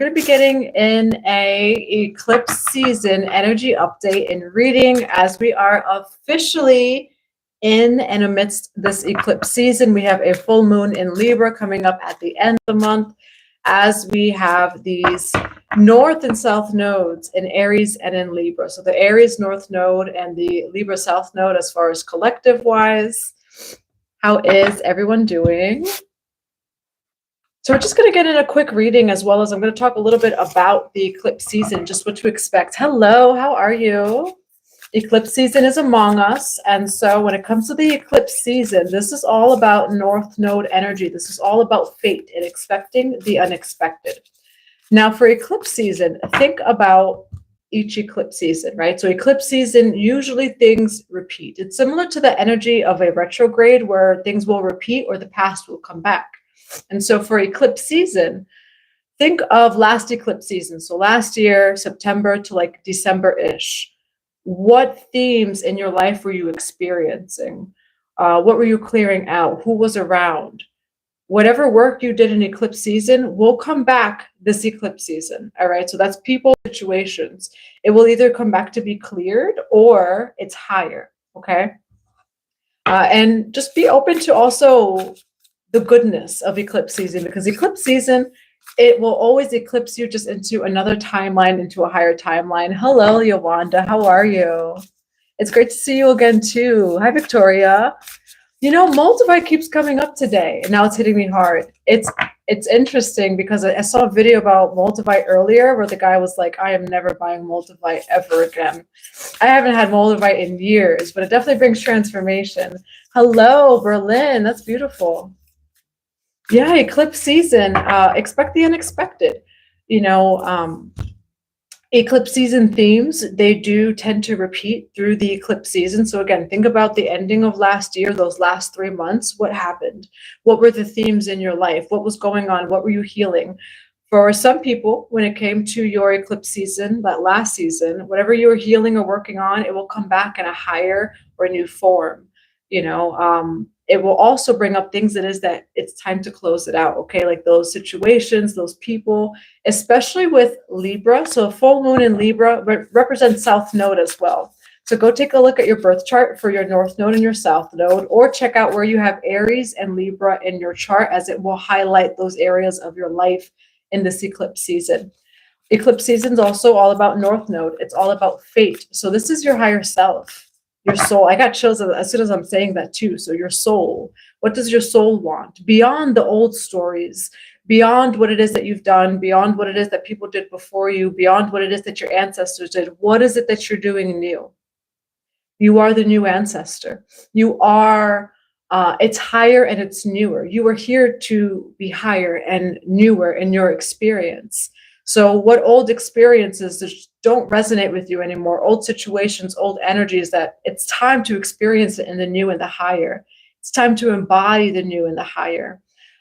Going to be getting in a eclipse season energy update and reading as we are officially in and amidst this eclipse season. We have a full moon in Libra coming up at the end of the month, as we have these north and south nodes in Aries and in Libra. So the Aries north node and the Libra south node, as far as collective wise. How is everyone doing? So we're just going to get in a quick reading, as well as I'm going to talk a little bit about the eclipse season, just what to expect. Hello, how are you? Eclipse season is among us. And so when it comes to the eclipse season, this is all about North Node energy. This is all about fate and expecting the unexpected. Now for eclipse season, think about each eclipse season, right? So eclipse season, usually things repeat. It's similar to the energy of a retrograde where things will repeat or the past will come back. And so for eclipse season, think of last eclipse season. So last year, September to like December-ish. What themes in your life were you experiencing? What were you clearing out? Who was around? Whatever work you did in eclipse season will come back this eclipse season. All right. So that's people, situations. It will either come back to be cleared or it's higher. Okay. And just be open to also the goodness of eclipse season, because eclipse season, it will always eclipse you just into another timeline, into a higher timeline. Hello, Yolanda. How are you? It's great to see you again, too. Hi, Victoria. You know, Moldavite keeps coming up today, and now it's hitting me hard. It's interesting because I saw a video about Moldavite earlier where the guy was like, I am never buying Moldavite ever again. I haven't had Moldavite in years, but it definitely brings transformation. Hello, Berlin. That's beautiful. Yeah, eclipse season, expect the unexpected. You know, eclipse season themes, they do tend to repeat through the eclipse season. So again, think about the ending of last year, those last 3 months. What happened? What were the themes in your life? What was going on? What were you healing? For some people, when it came to your eclipse season, that last season, whatever you were healing or working on, it will come back in a higher or new form. You know, it will also bring up things that it's time to close it out. Okay, like those situations, those people, especially with Libra. So full moon in Libra represents South Node as well. So go take a look at your birth chart for your North Node and your South Node, or check out where you have Aries and Libra in your chart, as it will highlight those areas of your life in this eclipse season. Eclipse season is also all about North Node. It's all about fate. So this is your higher self. Your soul. I got chills as soon as I'm saying that too. So your soul, what does your soul want? Beyond the old stories, beyond what it is that you've done, beyond what it is that people did before you, beyond what it is that your ancestors did, what is it that you're doing new? You are the new ancestor. You are, it's higher and it's newer. You are here to be higher and newer in your experience. So what old experiences just don't resonate with you anymore, old situations, old energies, that it's time to experience it in the new and the higher. It's time to embody the new and the higher.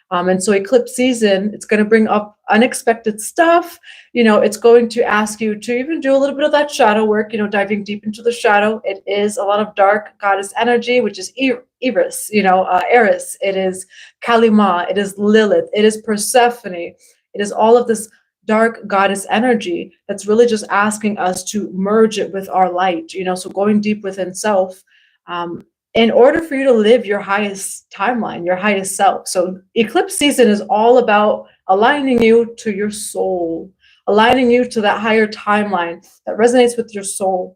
And so eclipse season, it's going to bring up unexpected stuff. You know, it's going to ask you to even do a little bit of that shadow work, you know, diving deep into the shadow. It is a lot of dark goddess energy, which is Eris, you know, Eris. It is Kalima. It is Lilith. It is Persephone. It is all of this dark goddess energy that's really just asking us to merge it with our light, you know, so going deep within self, in order for you to live your highest timeline, your highest self. So eclipse season is all about aligning you to your soul, aligning you to that higher timeline that resonates with your soul.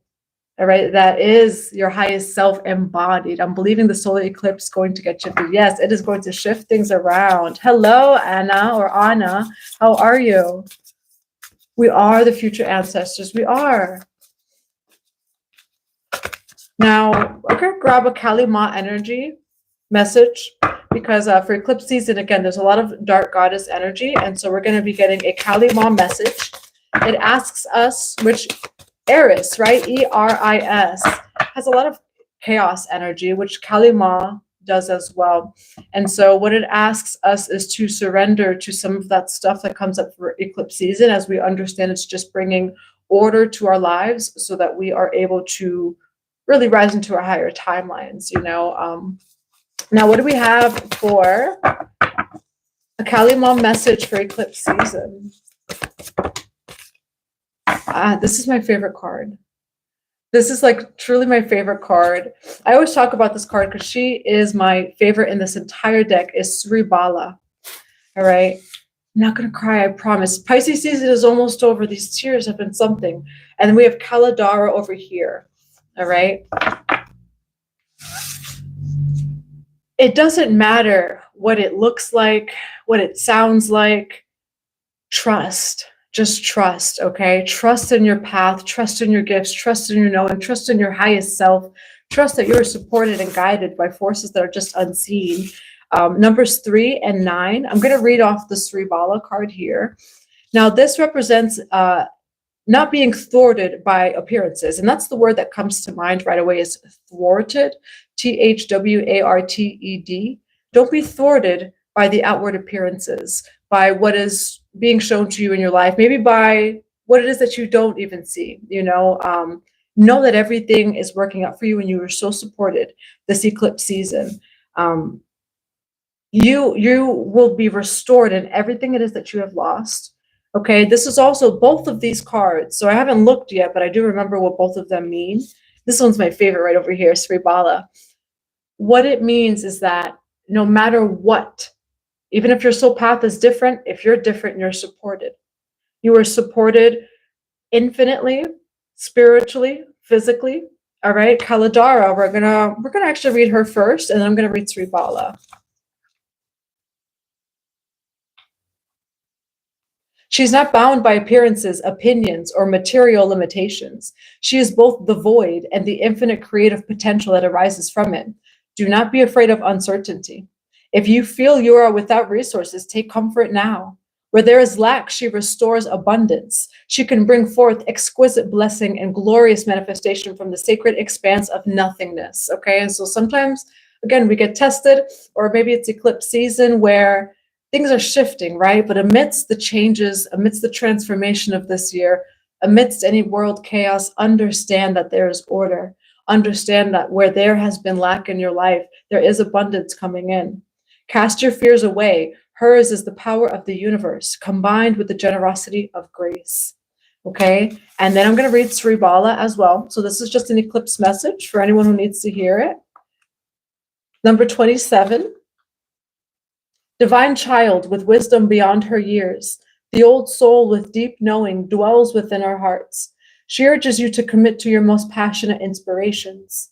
All right, that is your highest self embodied. I'm believing the solar eclipse is going to get you through. Yes, it is going to shift things around. Hello, Anna or Anna. How are you? We are the future ancestors. We are. Now, we're going to grab a Kalima energy message, because for eclipse season, again, there's a lot of dark goddess energy. And so we're going to be getting a Kalima message. It asks us, which Eris, right? E-R-I-S, has a lot of chaos energy, which Kalima does as well. And so what it asks us is to surrender to some of that stuff that comes up for eclipse season, as we understand it's just bringing order to our lives so that we are able to really rise into our higher timelines, you know. Now, what do we have for a Kalima message for eclipse season? This is my favorite card. This is like truly my favorite card. I always talk about this card because she is my favorite in this entire deck, is Sri Bala. All right. I'm not going to cry, I promise. Pisces season is almost over. These tears have been something. And then we have Kaladara over here. All right. It doesn't matter what it looks like, what it sounds like. Trust. Just trust, okay? Trust in your path, trust in your gifts, trust in your knowing, trust in your highest self, trust that you're supported and guided by forces that are just unseen. Numbers 3 and 9, I'm going to read off the Sri Bala card here. Now, this represents not being thwarted by appearances, and that's the word that comes to mind right away is thwarted, Thwarted. Don't be thwarted by the outward appearances, by what is being shown to you in your life, maybe by what it is that you don't even see, know that everything is working out for you and you are so supported this eclipse season. You will be restored in everything it is that you have lost. Okay, this is also both of these cards. So I haven't looked yet, but I do remember what both of them mean. This one's my favorite right over here, Sri Bala. What it means is that no matter what, even if your soul path is different, if you're different, you're supported. You are supported infinitely, spiritually, physically. All right, Kaladara, we're gonna actually read her first, and then I'm gonna read Sri Bala. She's not bound by appearances, opinions, or material limitations. She is both the void and the infinite creative potential that arises from it. Do not be afraid of uncertainty. If you feel you are without resources, take comfort now. Where there is lack, she restores abundance. She can bring forth exquisite blessing and glorious manifestation from the sacred expanse of nothingness. Okay, and so sometimes, again, we get tested, or maybe it's eclipse season where things are shifting, right? But amidst the changes, amidst the transformation of this year, amidst any world chaos, understand that there is order. Understand that where there has been lack in your life, there is abundance coming in. Cast your fears away. Hers is the power of the universe combined with the generosity of grace. Okay, and then I'm going to read Sri Bala as well. So this is just an eclipse message for anyone who needs to hear it. Number 27. Divine child with wisdom beyond her years, the old soul with deep knowing dwells within our hearts. She urges you to commit to your most passionate inspirations,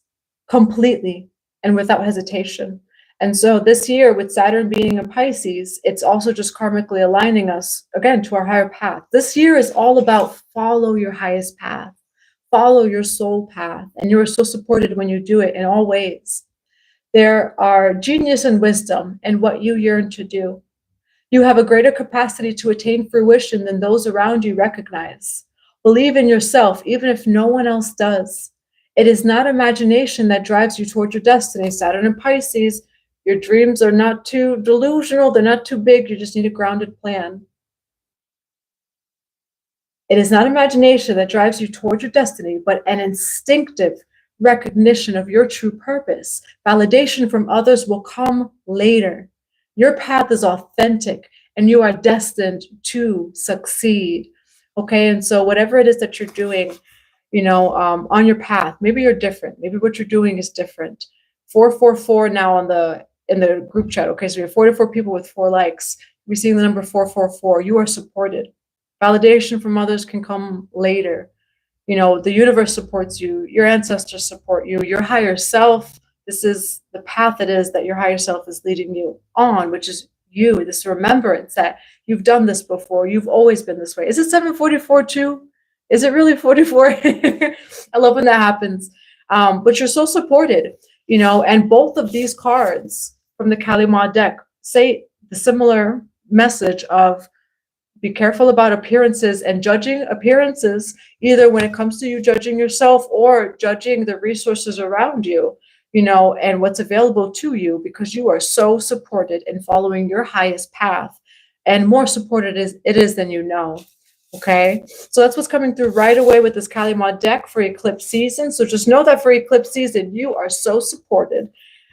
completely and without hesitation. And so this year, with Saturn being in Pisces, it's also just karmically aligning us, again, to our higher path. This year is all about follow your highest path, follow your soul path, and you are so supported when you do it in all ways. There are genius and wisdom in what you yearn to do. You have a greater capacity to attain fruition than those around you recognize. Believe in yourself, even if no one else does. It is not imagination that drives you toward your destiny. Saturn and Pisces, your dreams are not too delusional, they're not too big, you just need a grounded plan. It is not imagination that drives you toward your destiny, but an instinctive recognition of your true purpose. Validation from others will come later. Your path is authentic and you are destined to succeed. Okay, and so whatever it is that you're doing, on your path, maybe you're different. Maybe what you're doing is different. 444 now in the group chat. Okay, so we have 44 people with 4 likes. We're seeing the number 444. You are supported. Validation from others can come later. The universe supports you, your ancestors support you, your higher self. This is the path it is that your higher self is leading you on, which is you, this remembrance that you've done this before. You've always been this way. Is it 744 too? Is it really 44? I love when that happens. But you're so supported, and both of these cards from the Kali Ma deck say the similar message of be careful about appearances and judging appearances, either when it comes to you judging yourself or judging the resources around you, and what's available to you, because you are so supported in following your highest path, and more supported it is than you know. Okay, so that's what's coming through right away with this Kali Ma deck for eclipse season. So just know that for eclipse season, you are so supported.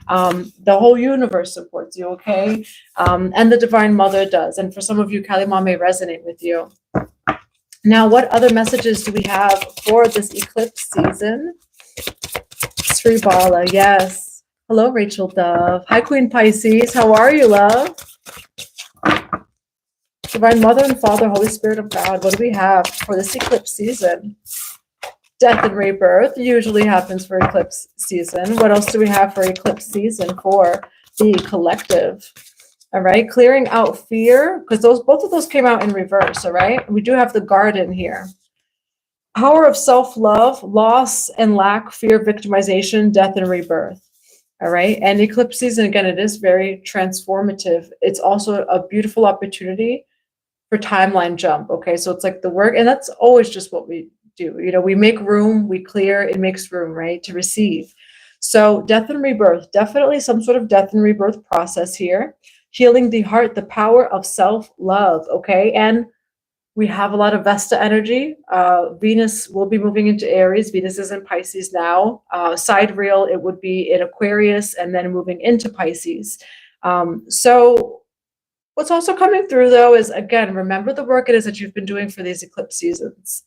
The whole universe supports you, okay? And the Divine Mother does. And for some of you, Kali Ma may resonate with you. Now, what other messages do we have for this eclipse season? Sri Bala, yes. Hello, Rachel Dove. Hi, Queen Pisces. How are you, love? Divine Mother and Father, Holy Spirit of God, what do we have for this eclipse season? Death and rebirth usually happens for eclipse season. What else do we have for eclipse season for the collective? All right, clearing out fear, because both of those came out in reverse. All right, we do have the garden here. Power of self-love, loss and lack, fear, victimization, death and rebirth. All right, and eclipse season, again, it is very transformative. It's also a beautiful opportunity for timeline jump. Okay, so it's like the work, and that's always just what we do. You know, we make room, we clear, it makes room, right, to receive. So death and rebirth, definitely some sort of death and rebirth process here. Healing the heart, the power of self-love, okay? And we have a lot of Vesta energy. Venus will be moving into Aries. Venus is in Pisces now. Sidereal, it would be in Aquarius and then moving into Pisces. So what's also coming through, though, is, again, remember the work it is that you've been doing for these eclipse seasons.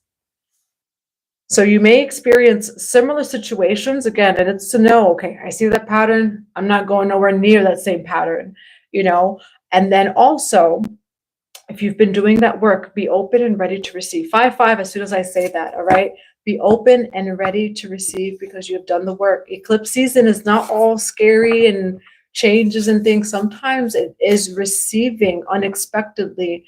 So you may experience similar situations, again, and it's to know, okay, I see that pattern. I'm not going nowhere near that same pattern, you know? And then also, if you've been doing that work, be open and ready to receive. 5-5, as soon as I say that, all right? Be open and ready to receive because you have done the work. Eclipse season is not all scary and changes and things. Sometimes it is receiving unexpectedly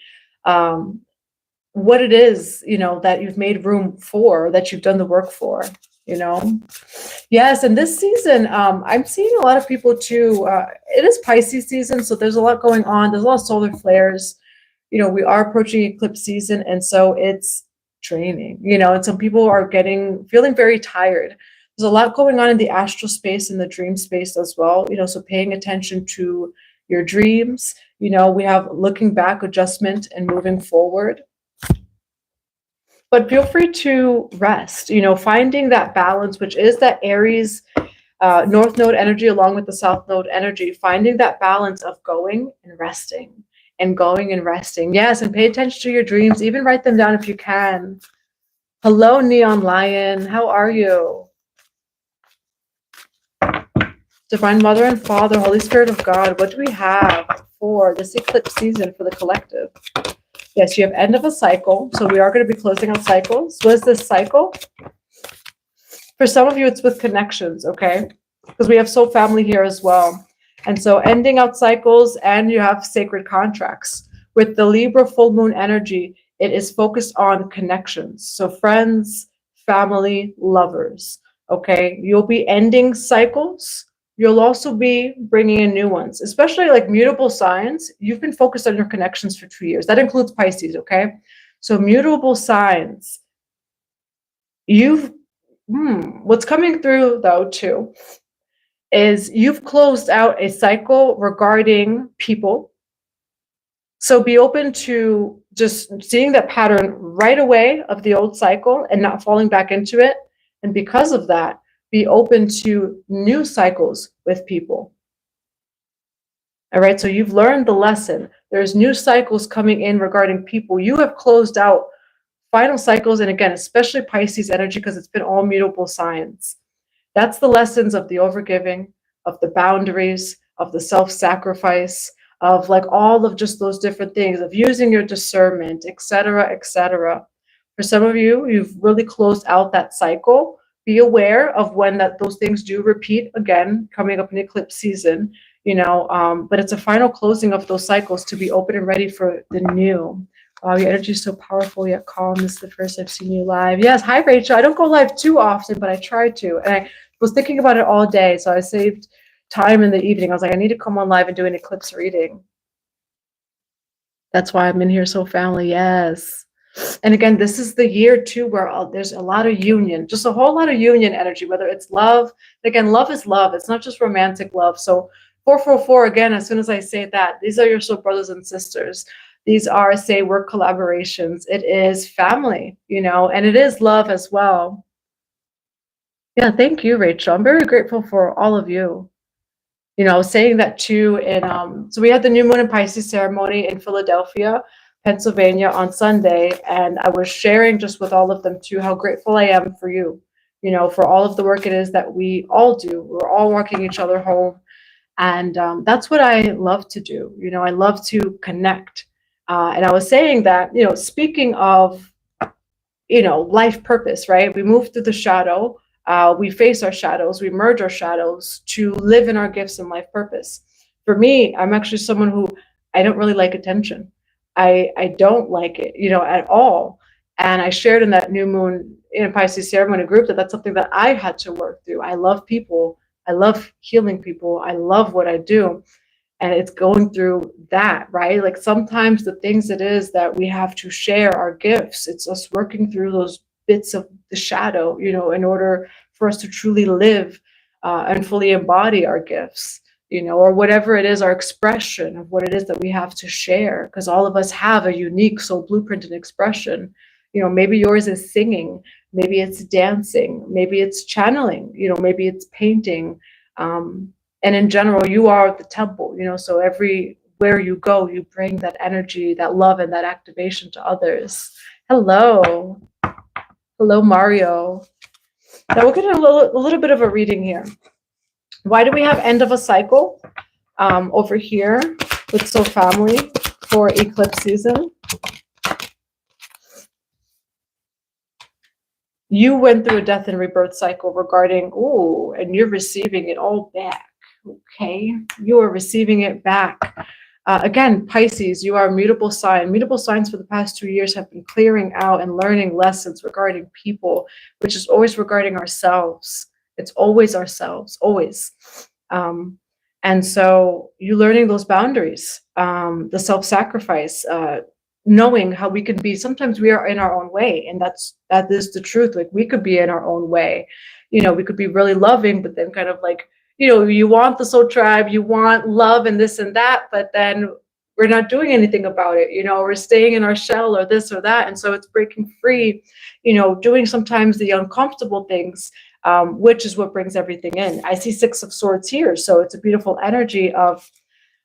what it is, you know, that you've made room for, that you've done the work for, you know. Yes, and this season, I'm seeing a lot of people too. It is Pisces season, so there's a lot going on. There's a lot of solar flares. You know, we are approaching eclipse season, and so it's draining, you know, and some people are feeling very tired. There's a lot going on in the astral space and the dream space as well, you know, so paying attention to your dreams. You know, we have looking back, adjustment, and moving forward. But feel free to rest, you know, finding that balance, which is that Aries North Node energy along with the South Node energy, finding that balance of going and resting and going and resting. Yes, and pay attention to your dreams. Even write them down if you can. Hello, Neon Lion. How are you? Divine Mother and Father, Holy Spirit of God, what do we have for this eclipse season for the collective? Yes, you have end of a cycle. So we are going to be closing out cycles. What is this cycle? For some of you, it's with connections, okay? Because we have soul family here as well. And so ending out cycles, and you have sacred contracts. With the Libra full moon energy, it is focused on connections. So friends, family, lovers, okay? You'll be ending cycles. You'll also be bringing in new ones, especially like mutable signs. You've been focused on your connections for 2 years. That includes Pisces, okay? So mutable signs. What's coming through, though, too, is you've closed out a cycle regarding people. So be open to just seeing that pattern right away of the old cycle and not falling back into it. And because of that, be open to new cycles with people. All right, so you've learned the lesson. There's new cycles coming in regarding people. You have closed out final cycles, and again, especially Pisces energy, because it's been all mutable signs. That's the lessons of the overgiving, of the boundaries, of the self-sacrifice, of like all of just those different things, of using your discernment, etc., etc. For some of you, you've really closed out that cycle. Be aware of when those things do repeat again, coming up in eclipse season, you know, but it's a final closing of those cycles to be open and ready for the new. Wow, your energy is so powerful yet calm. This is the first I've seen you live. Yes, hi Rachel. I don't go live too often, but I try to. And I was thinking about it all day, so I saved time in the evening. I was like, I need to come on live and do an eclipse reading. That's why I'm in here so family, yes. And again, this is the year too where there's a lot of union, just a whole lot of union energy, whether it's love. Again, love is love. It's not just romantic love. So 444, again, as soon as I say that, these are your soul brothers and sisters. These are, say, work collaborations. It is family, you know, and it is love as well. Yeah, thank you, Rachel. I'm very grateful for all of you. You know, saying that too. And so we had the new moon in Pisces ceremony in Philadelphia. Pennsylvania on Sunday, and I was sharing just with all of them too how grateful I am for you, for all of the work it is that we all do. We're all walking each other home. And that's what I love to do. I love to connect. And I was saying that, speaking of, life purpose, right? We move through the shadow. We face our shadows. We merge our shadows to live in our gifts and life purpose. For me, I'm actually someone who I don't really like attention. I don't like it, at all. And I shared in that new moon in Pisces ceremony group that that's something that I had to work through. I love people. I love healing people. I love what I do. And it's going through that, right? Like sometimes the things it is that we have to share our gifts. It's us working through those bits of the shadow, in order for us to truly live and fully embody our gifts, or whatever it is, our expression of what it is that we have to share. Because all of us have a unique soul blueprint and expression. Maybe yours is singing, maybe it's dancing, maybe it's channeling, maybe it's painting. And in general, you are the temple, so everywhere you go, you bring that energy, that love, and that activation to others. Hello. Hello, Mario. Now we're getting a little bit of a reading here. Why do we have end of a cycle over here with Soul Family for eclipse season? You went through a death and rebirth cycle regarding, and you're receiving it all back. Okay, you are receiving it back. Again, Pisces, you are a mutable sign. Mutable signs for the past 2 years have been clearing out and learning lessons regarding people, which is always regarding ourselves. It's always ourselves, always. And so you learning those boundaries, the self-sacrifice, knowing how we can be. Sometimes we are in our own way, and that is the truth. Like we could be in our own way. We could be really loving, but then kind of like, you want the soul tribe, you want love and this and that, but then we're not doing anything about it. We're staying in our shell or this or that. And so it's breaking free, doing sometimes the uncomfortable things, which is what brings everything in. I see 6 of Swords here. So it's a beautiful energy of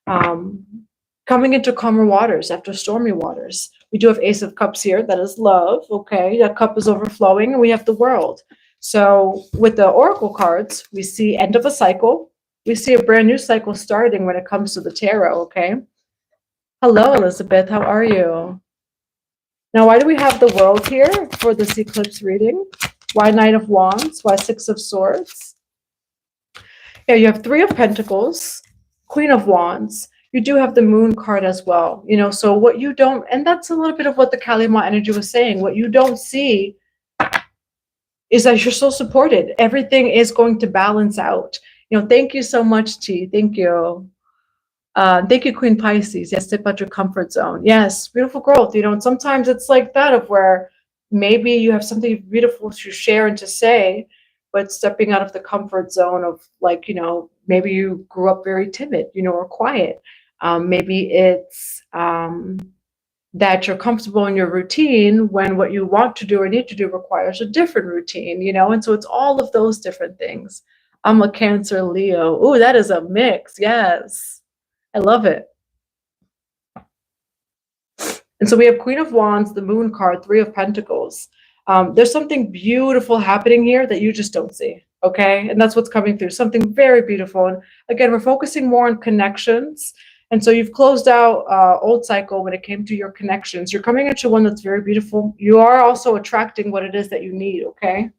coming into calmer waters after stormy waters. We do have Ace of Cups here. That is love. Okay. That cup is overflowing, and we have the World. So with the oracle cards, we see end of a cycle. We see a brand new cycle starting when it comes to the tarot, okay? Hello, Elizabeth. How are you? Now, why do we have the World here for this eclipse reading? Why Knight of Wands? Why 6 of Swords? Yeah, you have 3 of Pentacles, Queen of Wands. You do have the Moon card as well. So what you don't, and that's a little bit of what the Kalima energy was saying, what you don't see is that you're so supported. Everything is going to balance out. Thank you so much, T. Thank you. Thank you, Queen Pisces. Yes, step out your comfort zone. Yes, beautiful growth. And sometimes it's like that of where maybe you have something beautiful to share and to say, but stepping out of the comfort zone of like, maybe you grew up very timid, or quiet. Maybe it's that you're comfortable in your routine when what you want to do or need to do requires a different routine, and so it's all of those different things. I'm a Cancer Leo. Ooh, that is a mix. Yes, I love it. And so we have Queen of Wands, the Moon card, 3 of Pentacles. There's something beautiful happening here that you just don't see, okay? And that's what's coming through, something very beautiful. And again, we're focusing more on connections. And so you've closed out old cycle when it came to your connections. You're coming into one that's very beautiful. You are also attracting what it is that you need, okay?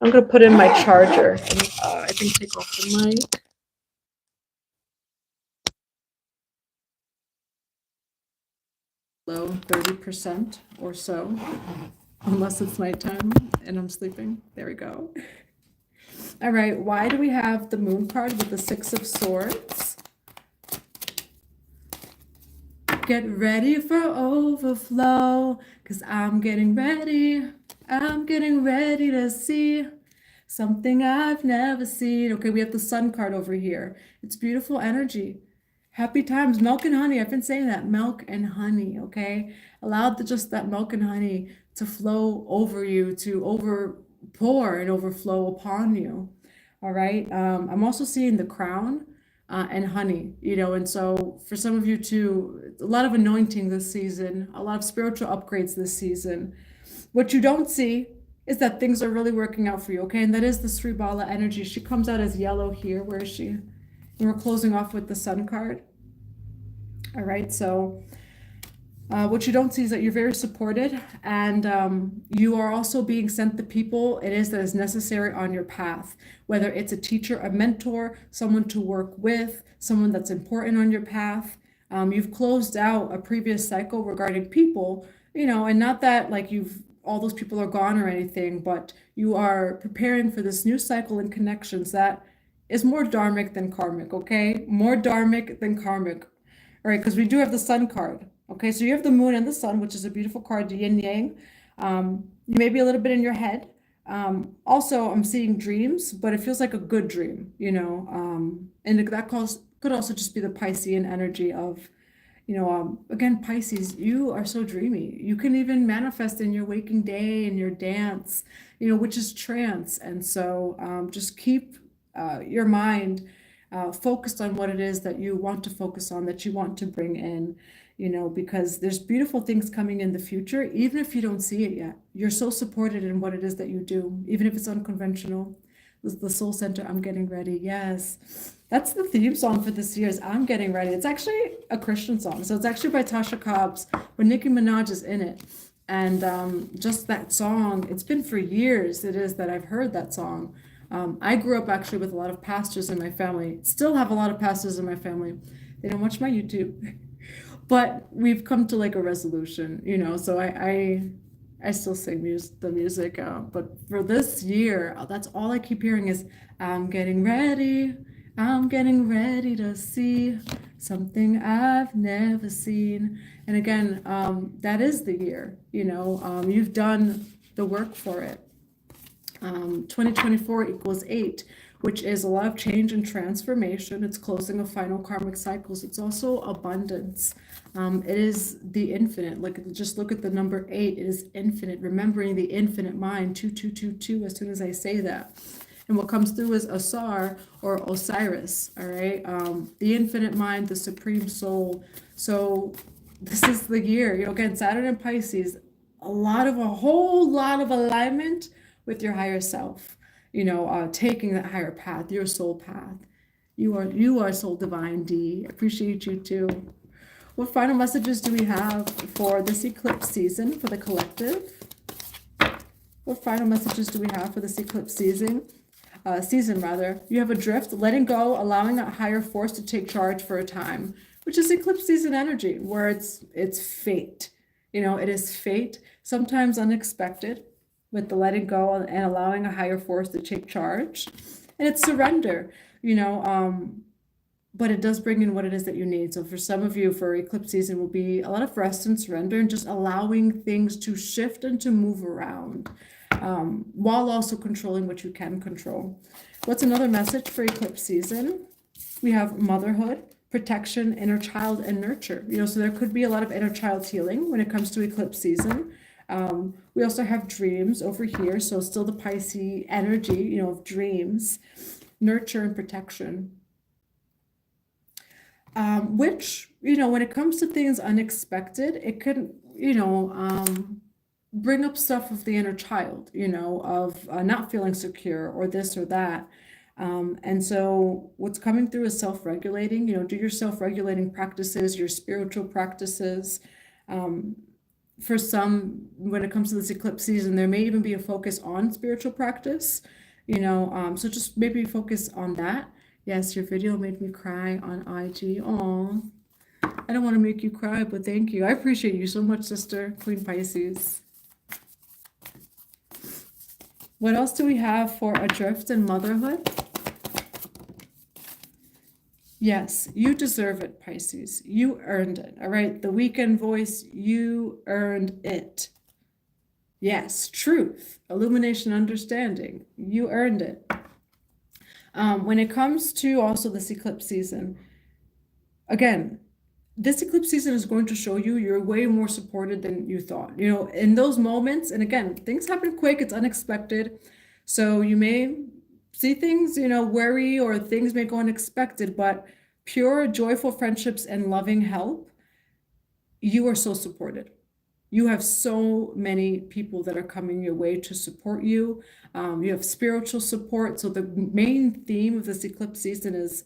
I'm going to put in my charger. And, I can take off the mic. Low 30% or so, unless it's nighttime and I'm sleeping. There we go. All right, why do we have the Moon card with the 6 of Swords? Get ready for overflow, because I'm getting ready. I'm getting ready to see something I've never seen. Okay, we have the Sun card over here. It's beautiful energy. Happy times, milk and honey. I've been saying that, milk and honey, okay? Allow just that milk and honey to flow over you, to pour and overflow upon you, all right? I'm also seeing the crown and honey, and so for some of you too, a lot of anointing this season, a lot of spiritual upgrades this season. What you don't see is that things are really working out for you, okay? And that is the Sri Bala energy. She comes out as yellow here. Where is she? And we're closing off with the Sun card. All right, so what you don't see is that you're very supported, and you are also being sent the people it is that is necessary on your path, whether it's a teacher, a mentor, someone to work with, someone that's important on your path. You've closed out a previous cycle regarding people, and not that like all those people are gone or anything, but you are preparing for this new cycle and connections that is more dharmic than karmic, okay? More dharmic than karmic. All right, because we do have the Sun card. Okay, so you have the Moon and the Sun, which is a beautiful card, the yin yang. You may be a little bit in your head. Also, I'm seeing dreams, but it feels like a good dream, and that could also just be the Piscean energy of, again, Pisces, you are so dreamy. You can even manifest in your waking day, in your dance, which is trance. And so just keep your mind focused on what it is that you want to focus on, that you want to bring in, because there's beautiful things coming in the future, even if you don't see it yet. You're so supported in what it is that you do, even if it's unconventional. The soul center, I'm getting ready. Yes, that's the theme song for this year is I'm Getting Ready. It's actually a Christian song. So it's actually by Tasha Cobbs, but Nicki Minaj is in it. And just that song, it's been for years it is that I've heard that song. I grew up actually with a lot of pastors in my family. Still have a lot of pastors in my family. They don't watch my YouTube. But we've come to like a resolution, so I still sing the music. But for this year, that's all I keep hearing is, I'm getting ready to see something I've never seen. And again, that is the year, you've done the work for it. 2024 equals 8, which is a lot of change and transformation. It's closing of final karmic cycles. It's also abundance. It is the infinite. Just look at the number 8. It is infinite. Remembering the infinite mind. 2222. As soon as I say that, and what comes through is Asar or Osiris. All right. The infinite mind, the supreme soul. So this is the year. Again, Saturn and Pisces. A whole lot of alignment with your higher self. Taking that higher path, your soul path. You are soul divine, D. Appreciate you too. What final messages do we have for this eclipse season for the collective? What final messages do we have for this eclipse season? You have Adrift, letting go, allowing a higher force to take charge for a time, which is eclipse season energy, where it's fate. It is fate, sometimes unexpected, with the letting go and allowing a higher force to take charge. And it's surrender, but it does bring in what it is that you need. So for some of you, for eclipse season will be a lot of rest and surrender and just allowing things to shift and to move around, while also controlling what you can control. What's another message for eclipse season? We have motherhood, protection, inner child, and nurture. So there could be a lot of inner child healing when it comes to eclipse season. We also have dreams over here. So still the Pisces energy, of dreams, nurture, and protection. Which, when it comes to things unexpected, it could, bring up stuff of the inner child, of not feeling secure or this or that. And so what's coming through is self-regulating, do your self-regulating practices, your spiritual practices. For some, when it comes to this eclipse season, there may even be a focus on spiritual practice, so just maybe focus on that. Yes, your video made me cry on IG. Oh, I don't want to make you cry, but thank you. I appreciate you so much, sister, Queen Pisces. What else do we have for Adrift and motherhood? Yes, you deserve it, Pisces. You earned it. All right. The weekend voice, you earned it. Yes, truth, illumination, understanding. You earned it. When it comes to also this eclipse season, again, this eclipse season is going to show you you're way more supported than you thought. In those moments, and again, things happen quick, it's unexpected. So you may see things, worry, or things may go unexpected, but pure, joyful friendships and loving help, you are so supported. You have so many people that are coming your way to support you. You have spiritual support. So the main theme of this eclipse season is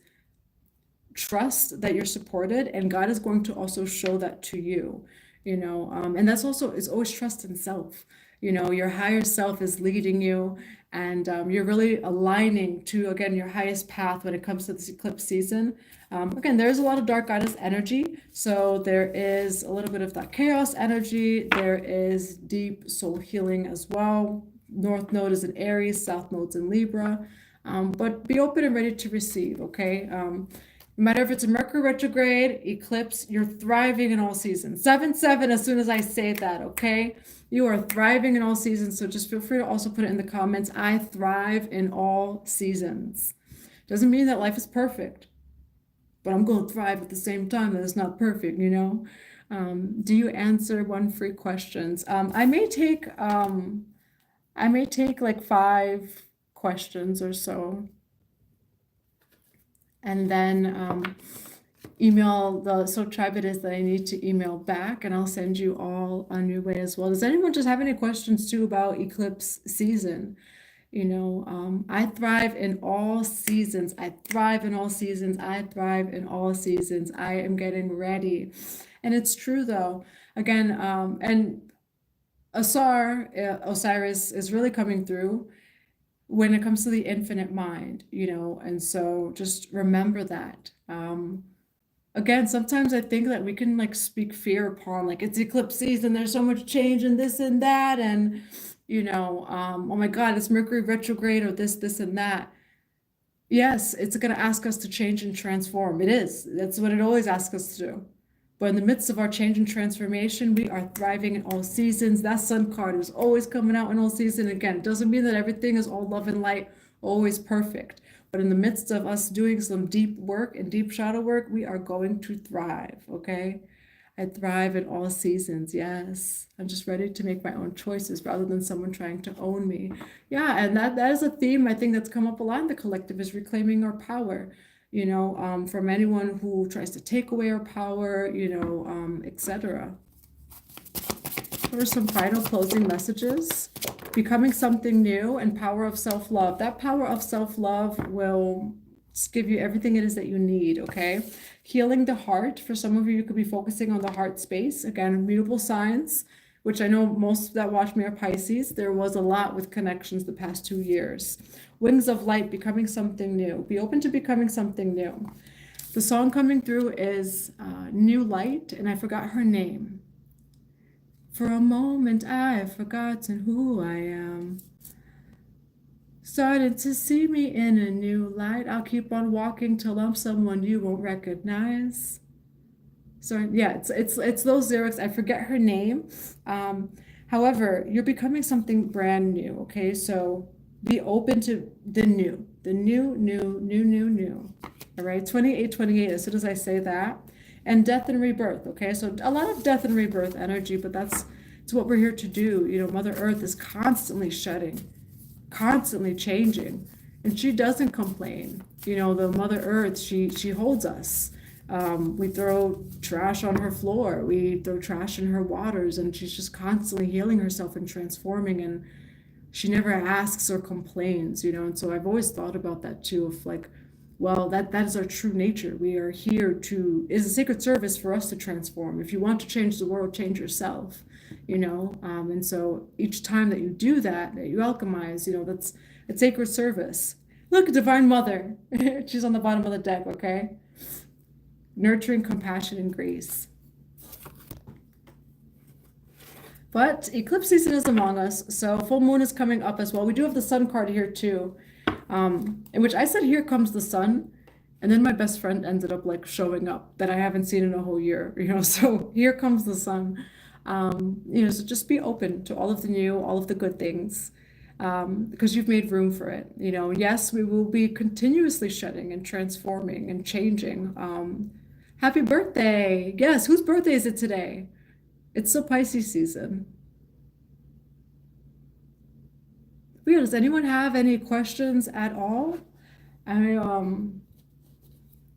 trust that you're supported, and God is going to also show that to you, and that's also is always trust in self. Your higher self is leading you, and you're really aligning to, again, your highest path when it comes to this eclipse season. Again, there's a lot of dark goddess energy, so there is a little bit of that chaos energy. There is deep soul healing as well. North node is in Aries, south node's in Libra, but be open and ready to receive, okay? No matter if it's a Mercury retrograde, eclipse, you're thriving in all seasons. 7-7 as soon as I say that, okay? You are thriving in all seasons, so just feel free to also put it in the comments. I thrive in all seasons. Doesn't mean that life is perfect, but I'm going to thrive at the same time that it's not perfect, Do you answer 1 free questions? I may take like 5 questions or so, and then email the tribe it is that I need to email back, and I'll send you all on your way as well. Does anyone just have any questions too about eclipse season? I thrive in all seasons. I thrive in all seasons. I thrive in all seasons. I am getting ready. And it's true though. Again, and Osiris is really coming through when it comes to the infinite mind, and so just remember that. Again, sometimes I think that we can like speak fear upon, like, it's eclipse season, there's so much change and this and that, and oh my God, it's Mercury retrograde or this and that. Yes, it's going to ask us to change and transform. It is. That's what it always asks us to do. But in the midst of our change and transformation, we are thriving in all seasons. That sun card is always coming out in all seasons. Again, it doesn't mean that everything is all love and light, always perfect. But in the midst of us doing some deep work and deep shadow work, we are going to thrive, okay? I thrive in all seasons, yes. I'm just ready to make my own choices rather than someone trying to own me. Yeah, and that is a theme I think that's come up a lot in the collective, is reclaiming our power. From anyone who tries to take away our power, etc. There are some final closing messages. Becoming something new and power of self-love. That power of self-love will give you everything it is that you need, okay? Healing the heart. For some of you, you could be focusing on the heart space. Again, mutable signs, which I know most that watch me are Pisces. There was a lot with connections the past 2 years. Wings of light, becoming something new. Be open to becoming something new. The song coming through is New Light, and I forgot her name. For a moment, I've forgotten who I am. Started to see me in a new light. I'll keep on walking till I'm someone you won't recognize. So yeah, it's those lyrics. I forget her name. However, you're becoming something brand new, okay? So be open to the new. All right, 28, as soon as I say that. And death and rebirth, okay? So a lot of death and rebirth energy, but that's what we're here to do. Mother Earth is constantly shedding, constantly changing, and she doesn't complain. The Mother Earth, she holds us. We throw trash on her floor, we throw trash in her waters, and she's just constantly healing herself and transforming, and she never asks or complains, and so I've always thought about that too, of like, well, that is our true nature. We are here is a sacred service for us to transform. If you want to change the world, change yourself, and so each time that you do that you alchemize, that's a sacred service. Look, Divine Mother, she's on the bottom of the deck, okay? Nurturing compassion and grace. But eclipse season is among us, so full moon is coming up as well. We do have the sun card here too, in which I said, here comes the sun, and then my best friend ended up like showing up that I haven't seen in a whole year, so here comes the sun. So just be open to all of the new, all of the good things, because you've made room for it. Yes, we will be continuously shedding and transforming and changing. Happy birthday. Yes, whose birthday is it today? It's still Pisces season. But yeah, does anyone have any questions at all?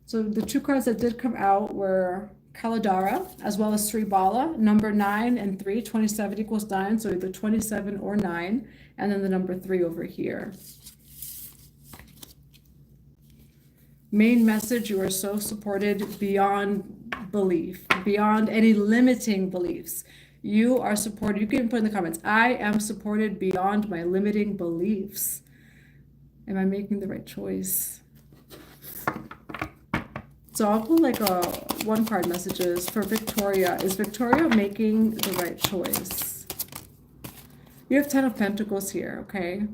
So the two cards that did come out were Kaladara as well as Sri Bala, number 9 and 3, 27 equals 9, so either 27 or 9, and then the number 3 over here. Main message, you are so supported beyond belief, beyond any limiting beliefs. You are supported. You can put in the comments, I am supported beyond my limiting beliefs. Am I making the right choice? So I'll put like a one card messages for Victoria. Is Victoria making the right choice? You have 10 of Pentacles here, okay?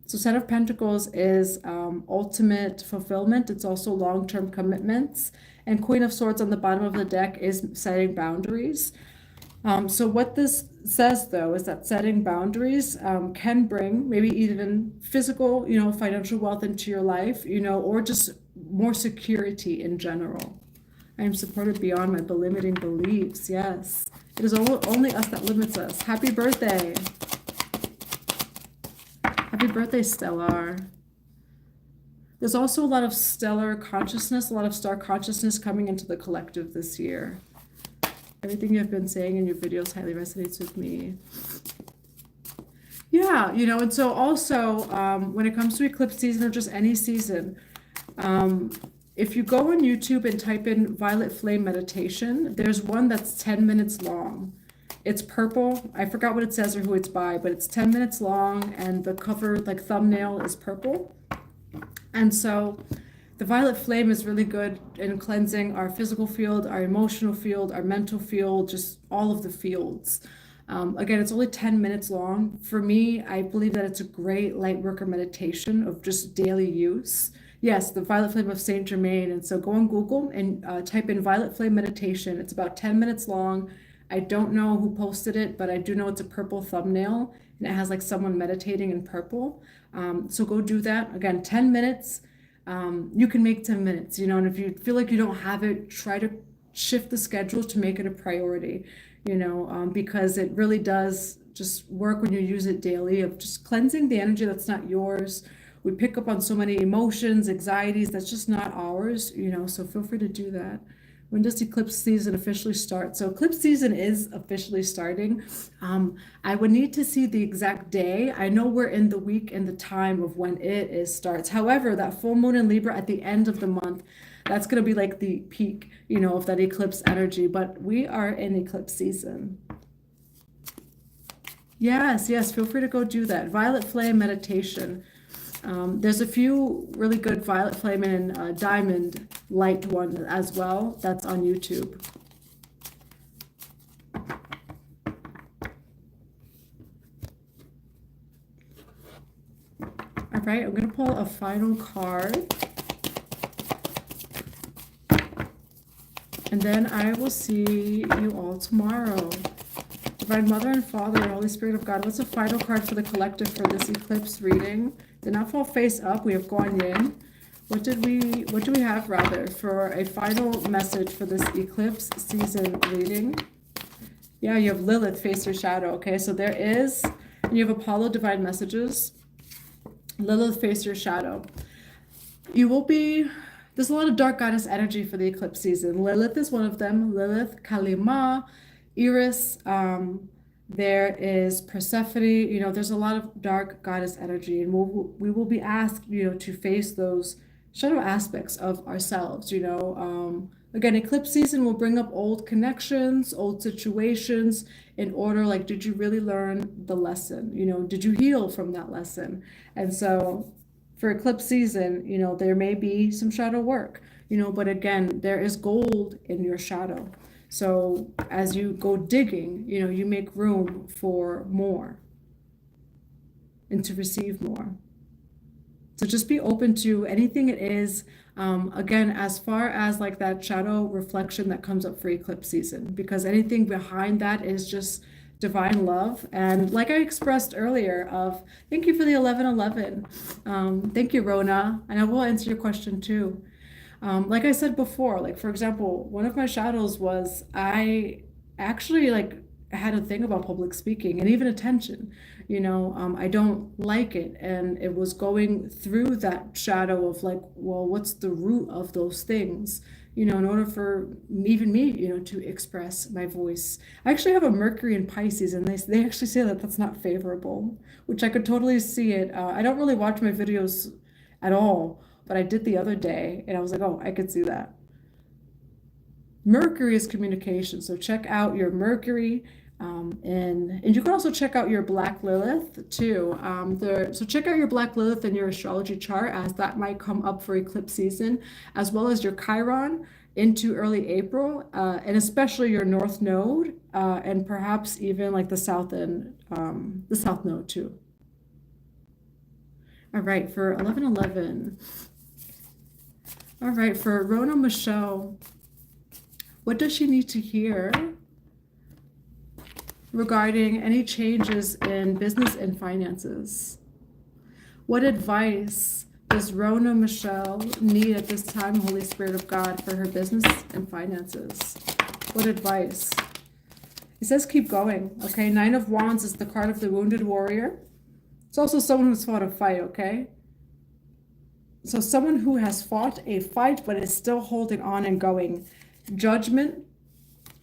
So 10 of Pentacles is ultimate fulfillment. It's also long-term commitments. And Queen of Swords on the bottom of the deck is setting boundaries. So what this says, though, is that setting boundaries can bring maybe even physical, financial wealth into your life, or just more security in general. I am supported beyond my limiting beliefs. Yes. It is only us that limits us. Happy birthday. Happy birthday, Stellar. There's also a lot of stellar consciousness, a lot of star consciousness coming into the collective this year. Everything you've been saying in your videos highly resonates with me. Yeah, and so also when it comes to eclipse season or just any season, if you go on YouTube and type in Violet Flame Meditation, there's one that's 10 minutes long. It's purple. I forgot what it says or who it's by, but it's 10 minutes long and the cover, like thumbnail, is purple. And so the violet flame is really good in cleansing our physical field, our emotional field, our mental field, just all of the fields. Again, it's only 10 minutes long. For me, I believe that it's a great light worker meditation of just daily use. Yes, the violet flame of Saint Germain. And so go on Google and type in violet flame meditation. It's about 10 minutes long. I don't know who posted it, but I do know it's a purple thumbnail and it has like someone meditating in purple. So go do that. Again, 10 minutes. You can make 10 minutes, and if you feel like you don't have it, try to shift the schedule to make it a priority, because it really does just work when you use it daily of just cleansing the energy that's not yours. We pick up on so many emotions, anxieties, that's just not ours, so feel free to do that. When does eclipse season officially start? So eclipse season is officially starting. I would need to see the exact day. I know we're in the week and the time of when it starts. However, that full moon in Libra at the end of the month, that's going to be like the peak, of that eclipse energy. But we are in eclipse season. Yes, feel free to go do that. Violet Flame Meditation. There's a few really good violet flame and diamond light one as well. That's on YouTube. All right, I'm going to pull a final card. And then I will see you all tomorrow. Divine Mother and Father, Holy Spirit of God, what's the final card for the collective for this eclipse reading? Did not fall face up. We have Guan Yin. What do we have rather for a final message for this eclipse season reading? Yeah, you have Lilith, face your shadow. Okay, so there is, and you have Apollo, divine messages. Lilith, face your shadow. You will be, there's a lot of dark goddess energy for the eclipse season. Lilith is one of them. Lilith, Kalima, Iris, there is Persephone, there's a lot of dark goddess energy, and we will be asked, to face those shadow aspects of ourselves, Again, eclipse season will bring up old connections, old situations in order, like, did you really learn the lesson? Did you heal from that lesson? And so for eclipse season, there may be some shadow work, but again, there is gold in your shadow. So as you go digging, you make room for more and to receive more. So just be open to anything it is. Again, as far as like that shadow reflection that comes up for eclipse season, because anything behind that is just divine love. And like I expressed earlier of, thank you for the 1111. Thank you, Rona. And I will answer your question too. Like I said before, like, for example, one of my shadows was I actually like had a thing about public speaking and even attention. I don't like it. And it was going through that shadow of like, well, what's the root of those things? In order for even me, to express my voice. I actually have a Mercury in Pisces, and they actually say that that's not favorable, which I could totally see it. I don't really watch my videos at all, but I did the other day, and I was like, oh, I could see that. Mercury is communication, so check out your Mercury, and you can also check out your Black Lilith too. So check out your Black Lilith in your astrology chart, as that might come up for eclipse season, as well as your Chiron into early April, and especially your North Node, and perhaps even like the South Node too. All right, for 11/11. All right, for Rona Michelle. What does she need to hear regarding any changes in business and finances? What advice does Rona Michelle need at this time, Holy Spirit of God, for her business and finances? What advice? It says keep going, okay? 9 of Wands is the card of the wounded warrior. It's also someone who's fought a fight, okay? So someone who has fought a fight but is still holding on and going. Judgment,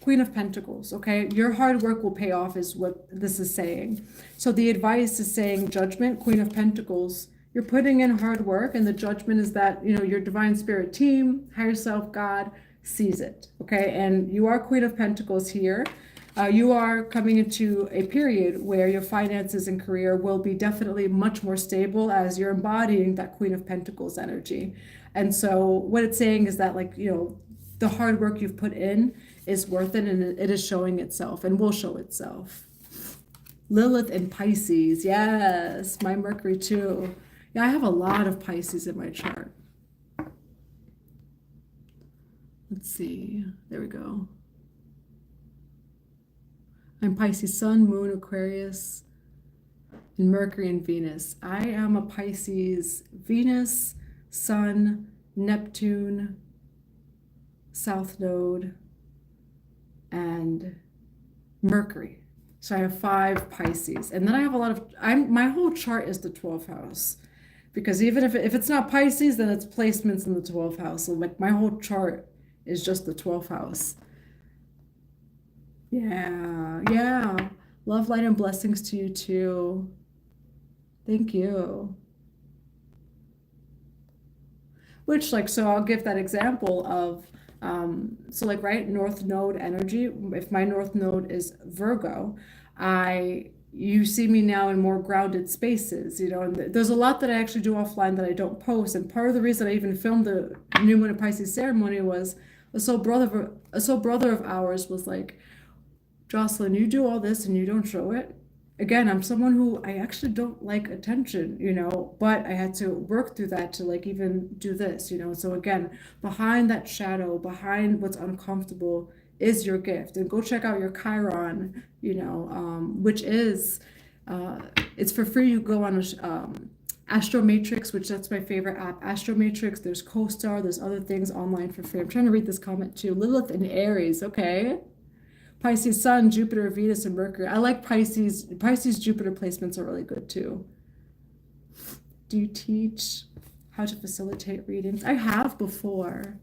Queen of Pentacles, okay? Your hard work will pay off is what this is saying. So the advice is saying Judgment, Queen of Pentacles. You're putting in hard work, and the judgment is that, your divine spirit team, higher self, God, sees it, okay? And you are Queen of Pentacles here. You are coming into a period where your finances and career will be definitely much more stable, as you're embodying that Queen of Pentacles energy. And so what it's saying is that, like, the hard work you've put in is worth it, and it is showing itself and will show itself. Lilith in Pisces. Yes, my Mercury too. Yeah, I have a lot of Pisces in my chart. Let's see. There we go. I'm Pisces Sun, Moon, Aquarius, and Mercury and Venus. I am a Pisces, Venus, Sun, Neptune, South Node, and Mercury. So I have 5 Pisces. And then I have a lot of, my whole chart is the 12th house. Because even if it's not Pisces, then it's placements in the 12th house. So like my whole chart is just the 12th house. Yeah. Love, light, and blessings to you too. Thank you. Which, like, so I'll give that example of, so like, right, North Node energy. If my North Node is Virgo, you see me now in more grounded spaces, and there's a lot that I actually do offline that I don't post. And part of the reason I even filmed the New Moon in Pisces ceremony was a soul brother of ours was like, Jocelyn, you do all this and you don't show it. Again, I'm someone who I actually don't like attention, but I had to work through that to like even do this, So again, behind that shadow, behind what's uncomfortable is your gift. And go check out your Chiron, which is, it's for free. You go on Astro Matrix, which that's my favorite app. Astro Matrix, there's CoStar, there's other things online for free. I'm trying to read this comment too. Lilith in Aries, okay. Pisces Sun, Jupiter, Venus, and Mercury. I like Pisces. Pisces Jupiter placements are really good too. Do you teach how to facilitate readings? I have before.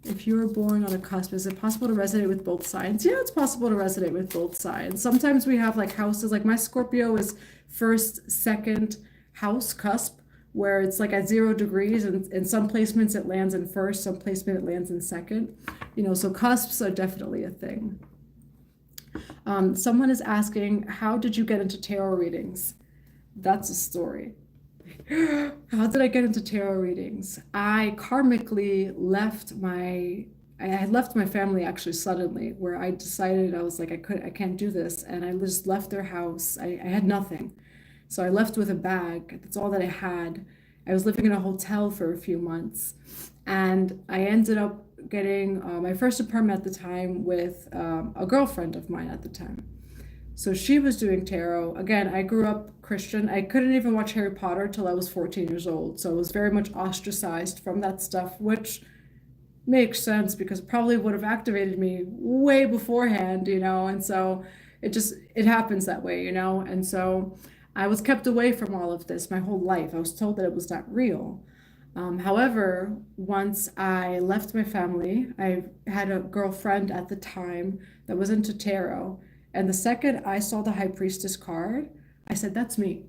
If you were born on a cusp, is it possible to resonate with both signs? Yeah, it's possible to resonate with both signs. Sometimes we have like houses, like my Scorpio is 1st, 2nd house cusp, where it's like at 0 degrees, and in some placements it lands in 1st, some placement it lands in 2nd. So cusps are definitely a thing. Someone is asking, how did you get into tarot readings? That's a story. How did I get into tarot readings? I karmically I had left my family actually suddenly, where I decided, I was like, I can't do this. And I just left their house. I had nothing. So I left with a bag. That's all that I had. I was living in a hotel for a few months, and I ended up getting my first apartment at the time with a girlfriend of mine at the time. So she was doing tarot. Again, I grew up Christian. I couldn't even watch Harry Potter till I was 14 years old. So I was very much ostracized from that stuff, which makes sense because probably would have activated me way beforehand, And so it happens that way, you know? And so I was kept away from all of this my whole life. I was told that it was not real. However, once I left my family, I had a girlfriend at the time that was into tarot. And the second I saw the High Priestess card, I said, that's me.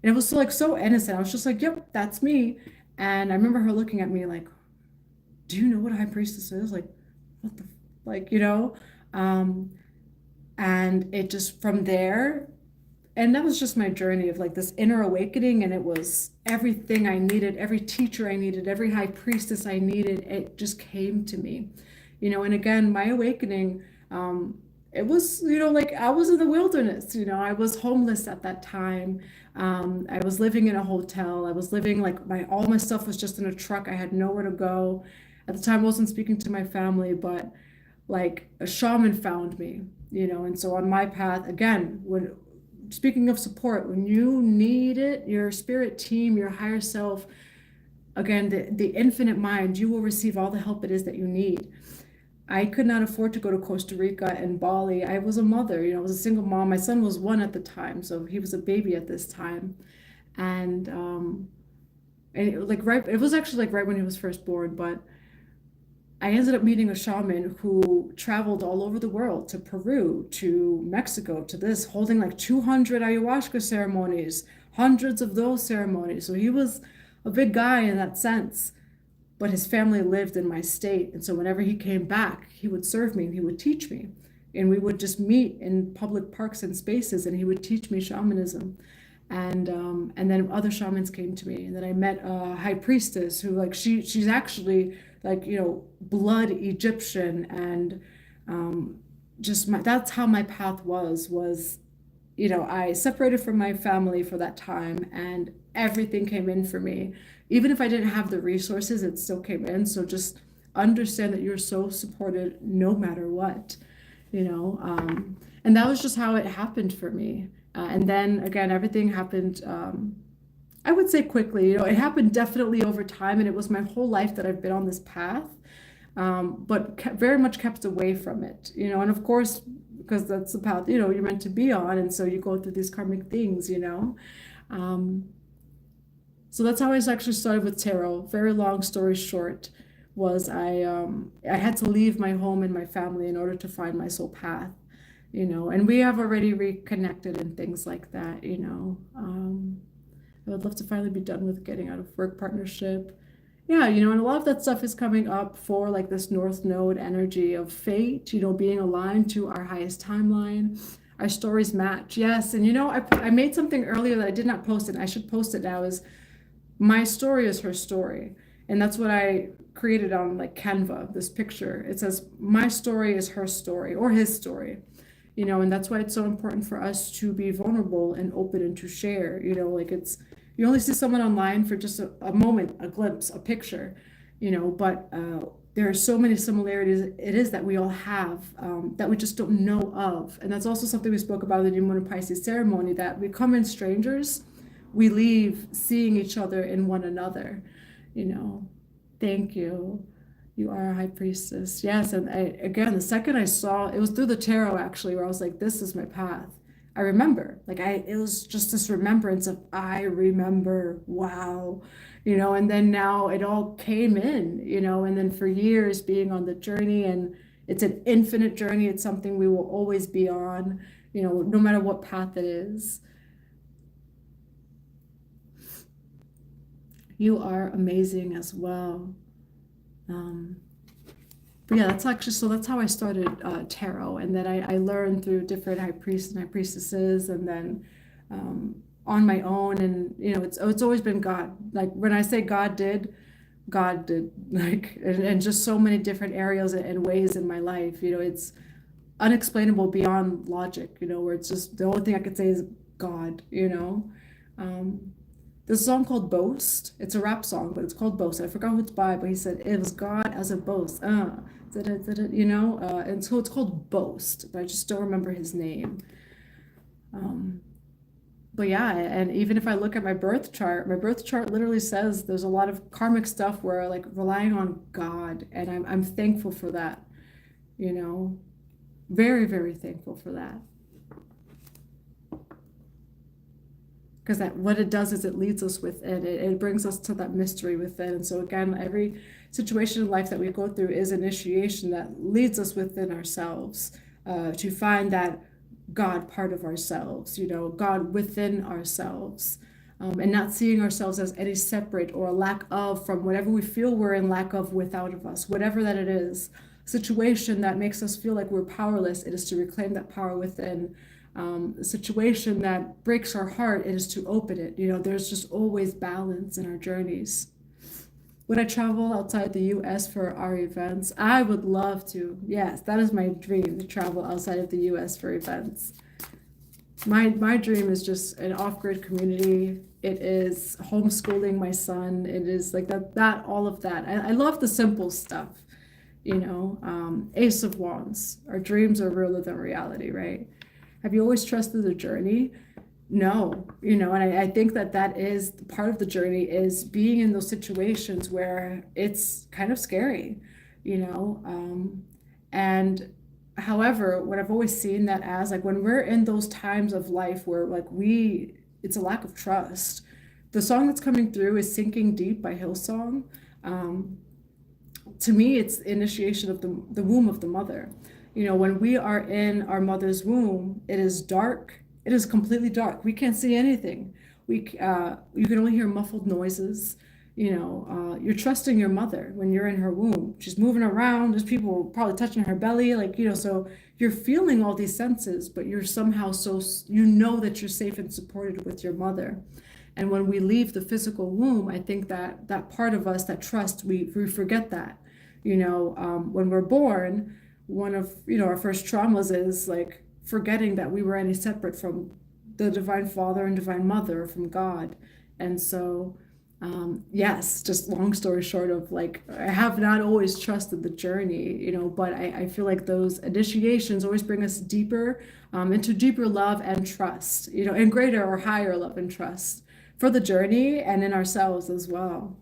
And it was so, like so innocent. I was just like, yep, that's me. And I remember her looking at me like, do you know what a High Priestess is? Like, what the, like, you know? Um, and it just from there, and that was just my journey of like this inner awakening, and it was everything I needed, every teacher I needed, every high priestess I needed, it just came to me, you know. And again, my awakening, it was, you know, like I was in the wilderness, you know. I was homeless at that time. I was living in a hotel. I was living like my all my stuff was just in a truck. I had nowhere to go. At the time I wasn't speaking to my family, but like a shaman found me, you know. And so on my path, again, when speaking of support, when you need it, your spirit team, your higher self, again, the infinite mind, you will receive all the help it is that you need. I could not afford to go to Costa Rica and Bali. I was a mother, you know, I was a single mom. My son was 1 at the time, so he was a baby at this time. And it was actually like right when he was first born, but I ended up meeting a shaman who traveled all over the world, to Peru, to Mexico, to this, holding like 200 ayahuasca ceremonies, hundreds of those ceremonies. So he was a big guy in that sense, but his family lived in my state. And so whenever he came back, he would serve me and he would teach me. And we would just meet in public parks and spaces, and he would teach me shamanism. And then other shamans came to me, and then I met a high priestess who, like, she's actually like, you know, blood Egyptian. And just that's how my path was, you know, I separated from my family for that time, and everything came in for me. Even if I didn't have the resources, it still came in. So just understand that you're so supported no matter what, you know. And that was just how it happened for me. And then again, everything happened, I would say quickly. You know, it happened definitely over time, and it was my whole life that I've been on this path, but very much kept away from it, you know. And of course, because that's the path, you know, you're meant to be on, and so you go through these karmic things, you know. Um, so that's how I actually started with tarot. Very long story short, was I had to leave my home and my family in order to find my soul path, you know. And we have already reconnected and things like that, you know. I would love to finally be done with getting out of work partnership. Yeah, you know, and a lot of that stuff is coming up for like this North Node energy of fate, you know, being aligned to our highest timeline. Our stories match. Yes. And you know, I made something earlier that I did not post it. I should post it now. Is my story is her story. And that's what I created on like Canva, this picture. It says, my story is her story or his story, you know. And that's why it's so important for us to be vulnerable and open and to share, you know. Like, it's, you only see someone online for just a moment, a glimpse, a picture, you know. But there are so many similarities it is that we all have, that we just don't know of. And that's also something we spoke about in the New Moon and Pisces ceremony, that we come in strangers, we leave seeing each other in one another, you know. Thank you. You are a high priestess. Yes. And again, the second I saw, it was through the tarot actually, where I was like, this is my path. I remember, like, it was just this remembrance of, I remember, wow, you know. And then now it all came in, you know. And then for years being on the journey, and it's an infinite journey. It's something we will always be on, you know, no matter what path it is. You are amazing as well. Um, but yeah, that's actually, so that's how I started tarot. And then I learned through different high priests and high priestesses, and then on my own. And you know, it's always been God. Like, when I say God did, like, and just so many different areas and ways in my life. You know, it's unexplainable beyond logic. You know, where it's just the only thing I could say is God. You know. Um, there's a song called Boast. It's a rap song, but it's called Boast. I forgot who it's by, but he said it was God as a boast. You know, and so it's called Boast, but I just don't remember his name. Um, but yeah, and even if I look at my birth chart literally says there's a lot of karmic stuff where, like, relying on God, and I'm thankful for that, you know, very, very thankful for that. because that what it does is it leads us within. It brings us to that mystery within. And so again, every situation in life that we go through is initiation that leads us within ourselves, to find that God part of ourselves, God within ourselves, and not seeing ourselves as any separate or a lack of from whatever we feel we're in lack of without of us, whatever that it is. Situation that makes us feel like we're powerless, it is to reclaim that power within. A situation that breaks our heart, it is to open it. There's just always balance in our journeys. Would I travel outside the US for our events? I would love to. Yes, that is my dream, to travel outside of the US for events. My dream is just an off-grid community. It is homeschooling my son. It is like that all of that. I love the simple stuff, Ace of Wands. Our dreams are realer than reality, right? Have you always trusted the journey? No, and I think that is part of the journey, is being in those situations where it's kind of scary, and however, what I've always seen that as, like, when we're in those times of life where like it's a lack of trust, the song that's coming through is Sinking Deep by Hillsong. To me, it's initiation of the womb of the mother. When we are in our mother's womb, it is dark. It is completely dark. We can't see anything. You can only hear muffled noises. You're trusting your mother when you're in her womb. She's moving around. There's people probably touching her belly, so you're feeling all these senses, but you're somehow that you're safe and supported with your mother. And when we leave the physical womb, I think that part of us, that trust, we forget that. When we're born, one of our first traumas is like forgetting that we were any separate from the divine father and divine mother, from God. And so yes, just long story short of like, I have not always trusted the journey, but I feel like those initiations always bring us deeper, into deeper love and trust, and greater or higher love and trust for the journey and in ourselves as well.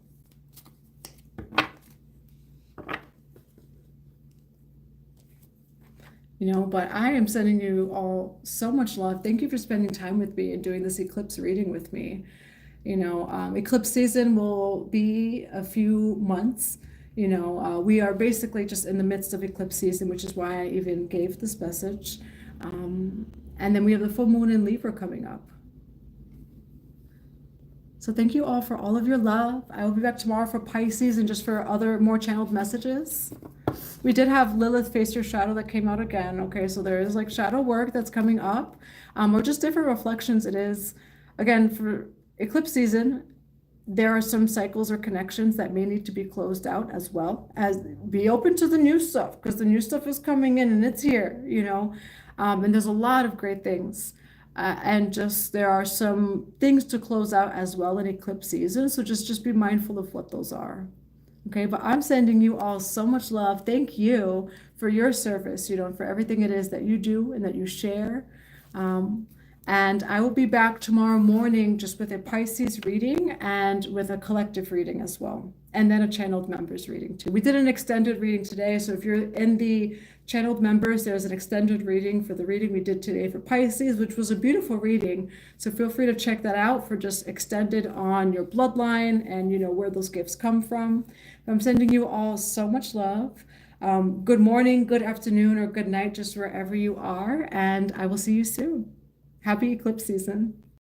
But I am sending you all so much love. Thank you for spending time with me and doing this eclipse reading with me. Eclipse season will be a few months. We are basically just in the midst of eclipse season, which is why I even gave this message. And then we have the full moon in Libra coming up. So thank you all for all of your love. I will be back tomorrow for Pisces and just for other more channeled messages. We did have Lilith Face Your Shadow that came out again. Okay, so there is like shadow work that's coming up, or just different reflections. It is, again, for eclipse season, there are some cycles or connections that may need to be closed out, as well as be open to the new stuff, because the new stuff is coming in and it's here, and there's a lot of great things. And just there are some things to close out as well in eclipse season. So just be mindful of what those are. Okay, but I'm sending you all so much love. Thank you for your service, for everything it is that you do and that you share. And I will be back tomorrow morning just with a Pisces reading and with a collective reading as well. And then a channeled members reading too. We did an extended reading today. So if you're in the channeled members, there's an extended reading for the reading we did today for Pisces, which was a beautiful reading. So feel free to check that out for just extended on your bloodline and where those gifts come from. I'm sending you all so much love. Good morning, good afternoon, or good night, just wherever you are. And I will see you soon. Happy eclipse season.